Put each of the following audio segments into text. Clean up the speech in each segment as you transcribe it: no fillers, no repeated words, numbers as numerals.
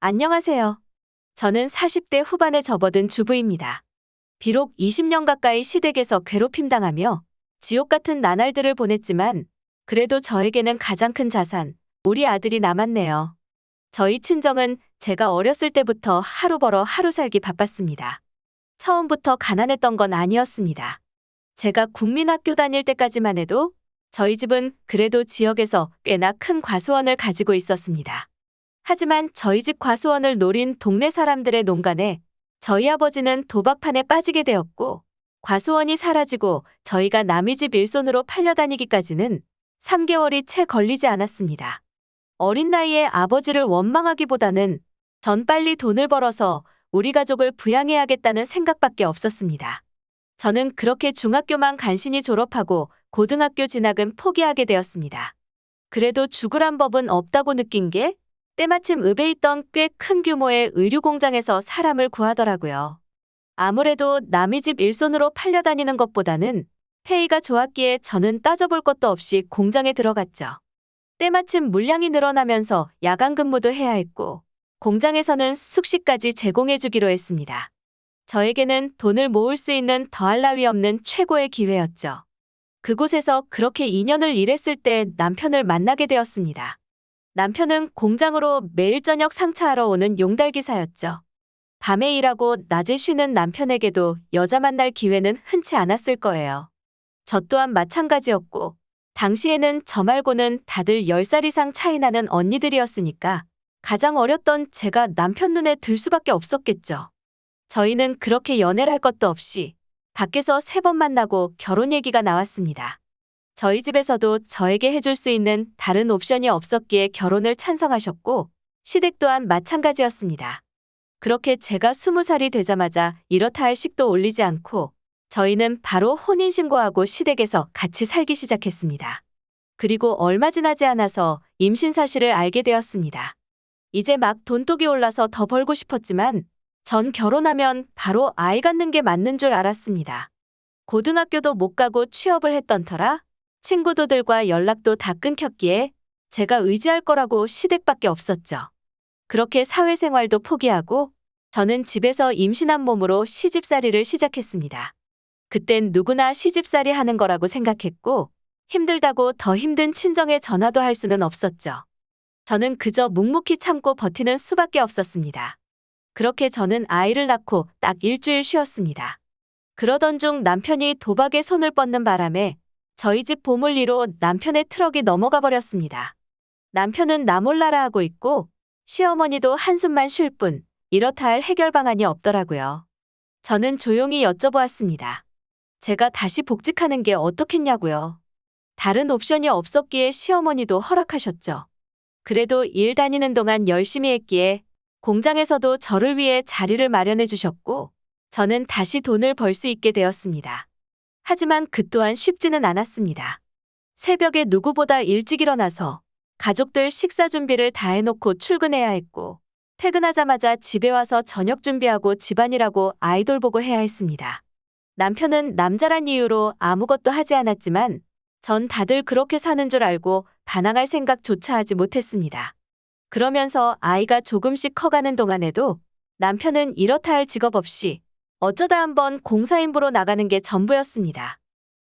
안녕하세요. 저는 40대 후반에 접어든 주부입니다. 비록 20년 가까이 시댁에서 괴롭힘당하며 지옥 같은 나날들을 보냈지만 그래도 저에게는 가장 큰 자산, 우리 아들이 남았네요. 저희 친정은 제가 어렸을 때부터 하루 벌어 하루 살기 바빴습니다. 처음부터 가난했던 건 아니었습니다. 제가 국민학교 다닐 때까지만 해도 저희 집은 그래도 지역에서 꽤나 큰 과수원을 가지고 있었습니다. 하지만 저희 집 과수원을 노린 동네 사람들의 농간에 저희 아버지는 도박판에 빠지게 되었고, 과수원이 사라지고 저희가 남의 집 일손으로 팔려다니기까지는 3개월이 채 걸리지 않았습니다. 어린 나이에 아버지를 원망하기보다는 전 빨리 돈을 벌어서 우리 가족을 부양해야겠다는 생각밖에 없었습니다. 저는 그렇게 중학교만 간신히 졸업하고 고등학교 진학은 포기하게 되었습니다. 그래도 죽으란 법은 없다고 느낀 게 때마침 읍에 있던 꽤 큰 규모의 의류 공장에서 사람을 구하더라고요. 아무래도 남의 집 일손으로 팔려다니는 것보다는 페이가 좋았기에 저는 따져볼 것도 없이 공장에 들어갔죠. 때마침 물량이 늘어나면서 야간 근무도 해야 했고 공장에서는 숙식까지 제공해주기로 했습니다. 저에게는 돈을 모을 수 있는 더할 나위 없는 최고의 기회였죠. 그곳에서 그렇게 2년을 일했을 때 남편을 만나게 되었습니다. 남편은 공장으로 매일 저녁 상차하러 오는 용달기사였죠. 밤에 일하고 낮에 쉬는 남편에게도 여자 만날 기회는 흔치 않았을 거예요. 저 또한 마찬가지였고, 당시에는 저 말고는 다들 10살 이상 차이 나는 언니들이었으니까 가장 어렸던 제가 남편 눈에 들 수밖에 없었겠죠. 저희는 그렇게 연애를 할 것도 없이 밖에서 3번 만나고 결혼 얘기가 나왔습니다. 저희 집에서도 저에게 해줄 수 있는 다른 옵션이 없었기에 결혼을 찬성하셨고 시댁 또한 마찬가지였습니다. 그렇게 제가 20살이 되자마자 이렇다 할 식도 올리지 않고 저희는 바로 혼인신고하고 시댁에서 같이 살기 시작했습니다. 그리고 얼마 지나지 않아서 임신 사실을 알게 되었습니다. 이제 막 돈독이 올라서 더 벌고 싶었지만 전 결혼하면 바로 아이 갖는 게 맞는 줄 알았습니다. 고등학교도 못 가고 취업을 했던 터라 친구들과 연락도 다 끊겼기에 제가 의지할 거라고 시댁밖에 없었죠. 그렇게 사회생활도 포기하고 저는 집에서 임신한 몸으로 시집살이를 시작했습니다. 그땐 누구나 시집살이 하는 거라고 생각했고 힘들다고 더 힘든 친정에 전화도 할 수는 없었죠. 저는 그저 묵묵히 참고 버티는 수밖에 없었습니다. 그렇게 저는 아이를 낳고 딱 일주일 쉬었습니다. 그러던 중 남편이 도박에 손을 뻗는 바람에 저희 집 보물리로 남편의 트럭이 넘어가 버렸습니다. 남편은 나 몰라라 하고 있고 시어머니도 한숨만 쉴 뿐 이렇다 할 해결 방안이 없더라고요. 저는 조용히 여쭤보았습니다. 제가 다시 복직하는 게 어떻겠냐고요. 다른 옵션이 없었기에 시어머니도 허락하셨죠. 그래도 일 다니는 동안 열심히 했기에 공장에서도 저를 위해 자리를 마련해 주셨고 저는 다시 돈을 벌 수 있게 되었습니다. 하지만 그 또한 쉽지는 않았습니다. 새벽에 누구보다 일찍 일어나서 가족들 식사 준비를 다 해놓고 출근해야 했고 퇴근하자마자 집에 와서 저녁 준비하고 집안일하고 아이돌 보고 해야 했습니다. 남편은 남자란 이유로 아무것도 하지 않았지만 전 다들 그렇게 사는 줄 알고 반항할 생각조차 하지 못했습니다. 그러면서 아이가 조금씩 커가는 동안에도 남편은 이렇다 할 직업 없이 어쩌다 한번 공사인부로 나가는 게 전부였습니다.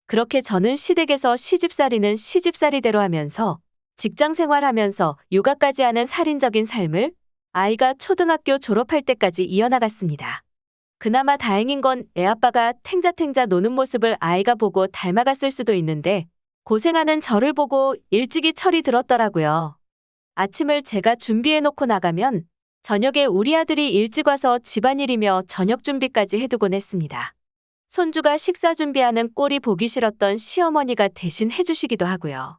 그렇게 저는 시댁에서 시집살이는 시집살이대로 하면서 직장 생활하면서 육아까지 하는 살인적인 삶을 아이가 초등학교 졸업할 때까지 이어나갔습니다. 그나마 다행인 건 애아빠가 탱자탱자 노는 모습을 아이가 보고 닮아갔을 수도 있는데 고생하는 저를 보고 일찍이 철이 들었더라고요. 아침을 제가 준비해놓고 나가면 저녁에 우리 아들이 일찍 와서 집안일이며 저녁 준비까지 해두곤 했습니다. 손주가 식사 준비하는 꼴이 보기 싫었던 시어머니가 대신 해주시기도 하고요.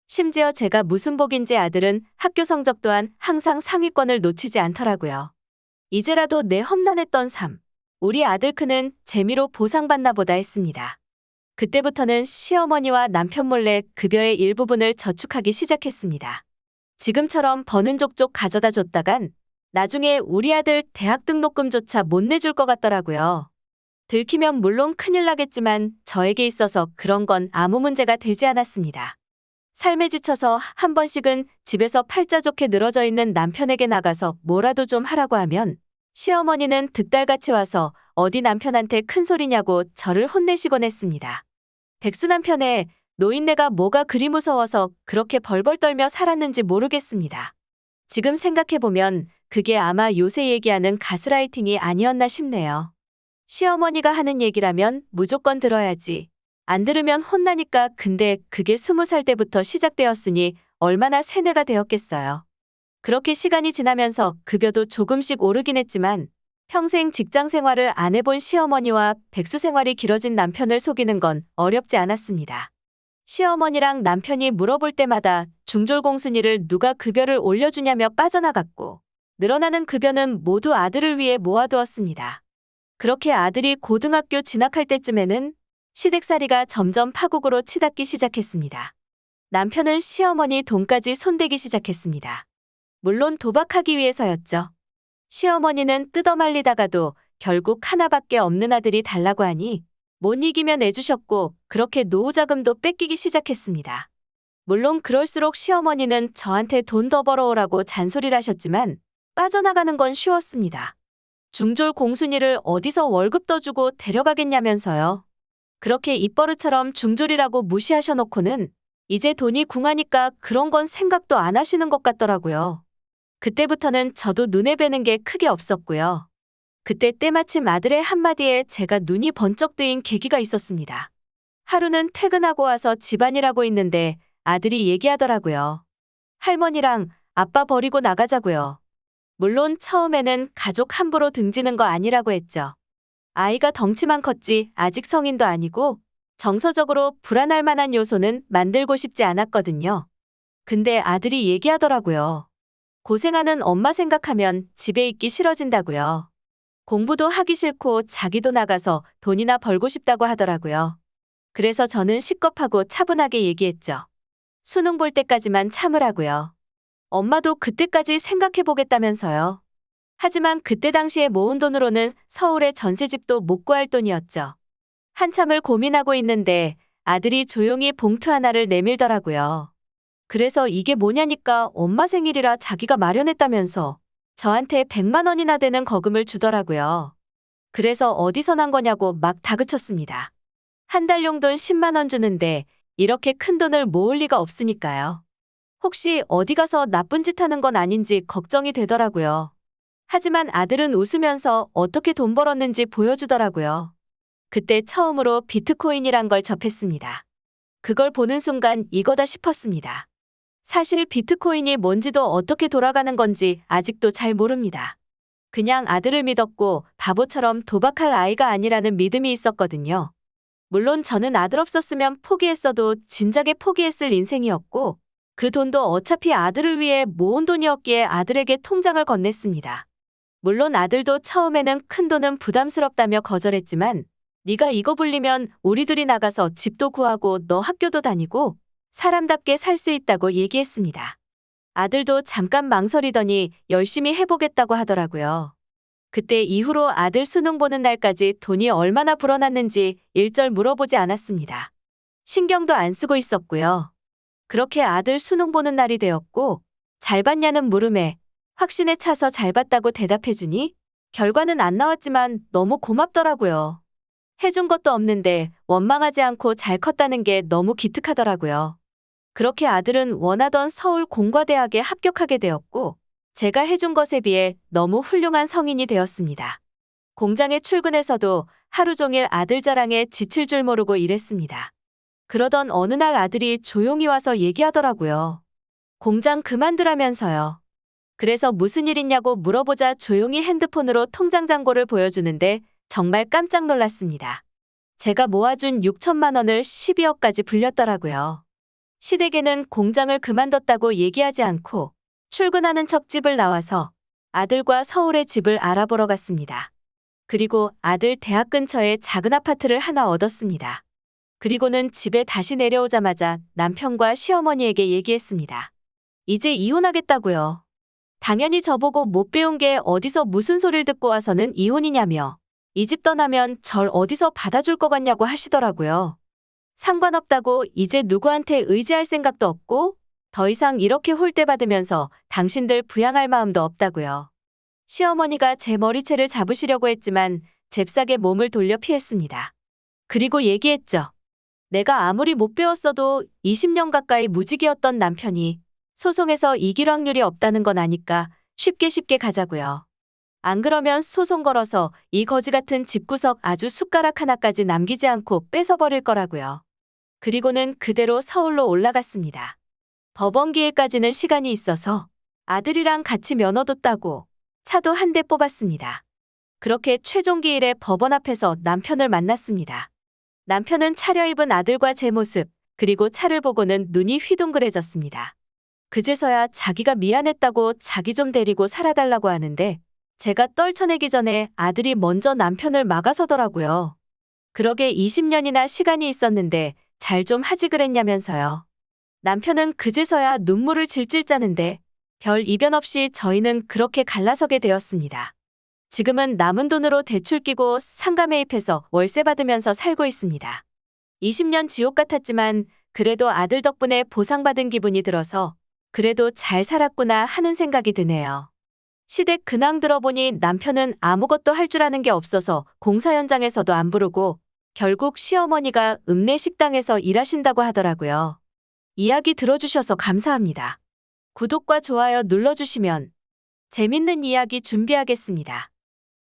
심지어 제가 무슨 복인지 아들은 학교 성적 또한 항상 상위권을 놓치지 않더라고요. 이제라도 내 험난했던 삶, 우리 아들 크는 재미로 보상받나 보다 했습니다. 그때부터는 시어머니와 남편 몰래 급여의 일부분을 저축하기 시작했습니다. 지금처럼 버는 족족 가져다 줬다간 나중에 우리 아들 대학 등록금조차 못 내줄 것 같더라고요. 들키면 물론 큰일 나겠지만 저에게 있어서 그런 건 아무 문제가 되지 않았습니다. 삶에 지쳐서 한 번씩은 집에서 팔자 좋게 늘어져 있는 남편에게 나가서 뭐라도 좀 하라고 하면 시어머니는 득달같이 와서 어디 남편한테 큰 소리냐고 저를 혼내시곤 했습니다. 백수 남편의 노인네가 뭐가 그리 무서워서 그렇게 벌벌 떨며 살았는지 모르겠습니다. 지금 생각해보면 그게 아마 요새 얘기하는 가스라이팅이 아니었나 싶네요. 시어머니가 하는 얘기라면 무조건 들어야지. 안 들으면 혼나니까. 근데 그게 20살 때부터 시작되었으니 얼마나 세뇌가 되었겠어요. 그렇게 시간이 지나면서 급여도 조금씩 오르긴 했지만 평생 직장 생활을 안 해본 시어머니와 백수 생활이 길어진 남편을 속이는 건 어렵지 않았습니다. 시어머니랑 남편이 물어볼 때마다 중졸공순이를 누가 급여를 올려주냐며 빠져나갔고 늘어나는 급여는 모두 아들을 위해 모아두었습니다. 그렇게 아들이 고등학교 진학할 때쯤에는 시댁살이가 점점 파국으로 치닫기 시작했습니다. 남편은 시어머니 돈까지 손대기 시작했습니다. 물론 도박하기 위해서였죠. 시어머니는 뜯어말리다가도 결국 하나밖에 없는 아들이 달라고 하니 못 이기면 내주셨고 그렇게 노후자금도 뺏기기 시작했습니다. 물론 그럴수록 시어머니는 저한테 돈 더 벌어오라고 잔소리를 하셨지만 빠져나가는 건 쉬웠습니다. 중졸 공순이를 어디서 월급 더 주고 데려가겠냐면서요. 그렇게 입버릇처럼 중졸이라고 무시하셔놓고는 이제 돈이 궁하니까 그런 건 생각도 안 하시는 것 같더라고요. 그때부터는 저도 눈에 뵈는 게 크게 없었고요. 그때 때마침 아들의 한마디에 제가 눈이 번쩍 뜨인 계기가 있었습니다. 하루는 퇴근하고 와서 집안일하고 있는데 아들이 얘기하더라고요. 할머니랑 아빠 버리고 나가자고요. 물론 처음에는 가족 함부로 등지는 거 아니라고 했죠. 아이가 덩치만 컸지 아직 성인도 아니고 정서적으로 불안할 만한 요소는 만들고 싶지 않았거든요. 근데 아들이 얘기하더라고요. 고생하는 엄마 생각하면 집에 있기 싫어진다고요. 공부도 하기 싫고 자기도 나가서 돈이나 벌고 싶다고 하더라고요. 그래서 저는 식겁하고 차분하게 얘기했죠. 수능 볼 때까지만 참으라고요. 엄마도 그때까지 생각해보겠다면서요. 하지만 그때 당시에 모은 돈으로는 서울의 전세집도 못 구할 돈이었죠. 한참을 고민하고 있는데 아들이 조용히 봉투 하나를 내밀더라고요. 그래서 이게 뭐냐니까 엄마 생일이라 자기가 마련했다면서 저한테 100만 원이나 되는 거금을 주더라고요. 그래서 어디서 난 거냐고 막 다그쳤습니다. 한 달 용돈 10만 원 주는데 이렇게 큰 돈을 모을 리가 없으니까요. 혹시 어디 가서 나쁜 짓 하는 건 아닌지 걱정이 되더라고요. 하지만 아들은 웃으면서 어떻게 돈 벌었는지 보여주더라고요. 그때 처음으로 비트코인이란 걸 접했습니다. 그걸 보는 순간 이거다 싶었습니다. 사실 비트코인이 뭔지도 어떻게 돌아가는 건지 아직도 잘 모릅니다. 그냥 아들을 믿었고 바보처럼 도박할 아이가 아니라는 믿음이 있었거든요. 물론 저는 아들 없었으면 포기했어도 진작에 포기했을 인생이었고 그 돈도 어차피 아들을 위해 모은 돈이었기에 아들에게 통장을 건넸습니다. 물론 아들도 처음에는 큰 돈은 부담스럽다며 거절했지만 네가 이거 불리면 우리 둘이 나가서 집도 구하고 너 학교도 다니고 사람답게 살 수 있다고 얘기했습니다. 아들도 잠깐 망설이더니 열심히 해보겠다고 하더라고요. 그때 이후로 아들 수능 보는 날까지 돈이 얼마나 불어났는지 일절 물어보지 않았습니다. 신경도 안 쓰고 있었고요. 그렇게 아들 수능 보는 날이 되었고 잘 봤냐는 물음에 확신에 차서 잘 봤다고 대답해주니 결과는 안 나왔지만 너무 고맙더라고요. 해준 것도 없는데 원망하지 않고 잘 컸다는 게 너무 기특하더라고요. 그렇게 아들은 원하던 서울 공과대학에 합격하게 되었고 제가 해준 것에 비해 너무 훌륭한 성인이 되었습니다. 공장에 출근해서도 하루 종일 아들 자랑에 지칠 줄 모르고 일했습니다. 그러던 어느 날 아들이 조용히 와서 얘기하더라고요. 공장 그만두라면서요. 그래서 무슨 일 있냐고 물어보자 조용히 핸드폰으로 통장 잔고를 보여주는데 정말 깜짝 놀랐습니다. 제가 모아준 6천만 원을 12억까지 불렸더라고요. 시댁에는 공장을 그만뒀다고 얘기하지 않고 출근하는 척 집을 나와서 아들과 서울의 집을 알아보러 갔습니다. 그리고 아들 대학 근처에 작은 아파트를 하나 얻었습니다. 그리고는 집에 다시 내려오자마자 남편과 시어머니에게 얘기했습니다. 이제 이혼하겠다고요. 당연히 저보고 못 배운 게 어디서 무슨 소리를 듣고 와서는 이혼이냐며 이 집 떠나면 절 어디서 받아줄 것 같냐고 하시더라고요. 상관없다고 이제 누구한테 의지할 생각도 없고 더 이상 이렇게 홀대받으면서 당신들 부양할 마음도 없다고요. 시어머니가 제 머리채를 잡으시려고 했지만 잽싸게 몸을 돌려 피했습니다. 그리고 얘기했죠. 내가 아무리 못 배웠어도 20년 가까이 무직이었던 남편이 소송에서 이길 확률이 없다는 건 아니까 쉽게 가자고요. 안 그러면 소송 걸어서 이 거지 같은 집구석 아주 숟가락 하나까지 남기지 않고 뺏어버릴 거라고요. 그리고는 그대로 서울로 올라갔습니다. 법원 기일까지는 시간이 있어서 아들이랑 같이 면허도 따고 차도 한 대 뽑았습니다. 그렇게 최종 기일에 법원 앞에서 남편을 만났습니다. 남편은 차려입은 아들과 제 모습, 그리고 차를 보고는 눈이 휘둥그레졌습니다. 그제서야 자기가 미안했다고 자기 좀 데리고 살아달라고 하는데 제가 떨쳐내기 전에 아들이 먼저 남편을 막아서더라고요. 그러게 20년이나 시간이 있었는데 잘 좀 하지 그랬냐면서요. 남편은 그제서야 눈물을 질질 짜는데 별 이변 없이 저희는 그렇게 갈라서게 되었습니다. 지금은 남은 돈으로 대출 끼고 상가 매입해서 월세 받으면서 살고 있습니다. 20년 지옥 같았지만 그래도 아들 덕분에 보상받은 기분이 들어서 그래도 잘 살았구나 하는 생각이 드네요. 시댁 근황 들어보니 남편은 아무것도 할 줄 아는 게 없어서 공사 현장에서도 안 부르고 결국 시어머니가 읍내 식당에서 일하신다고 하더라고요. 이야기 들어주셔서 감사합니다. 구독과 좋아요 눌러주시면 재밌는 이야기 준비하겠습니다.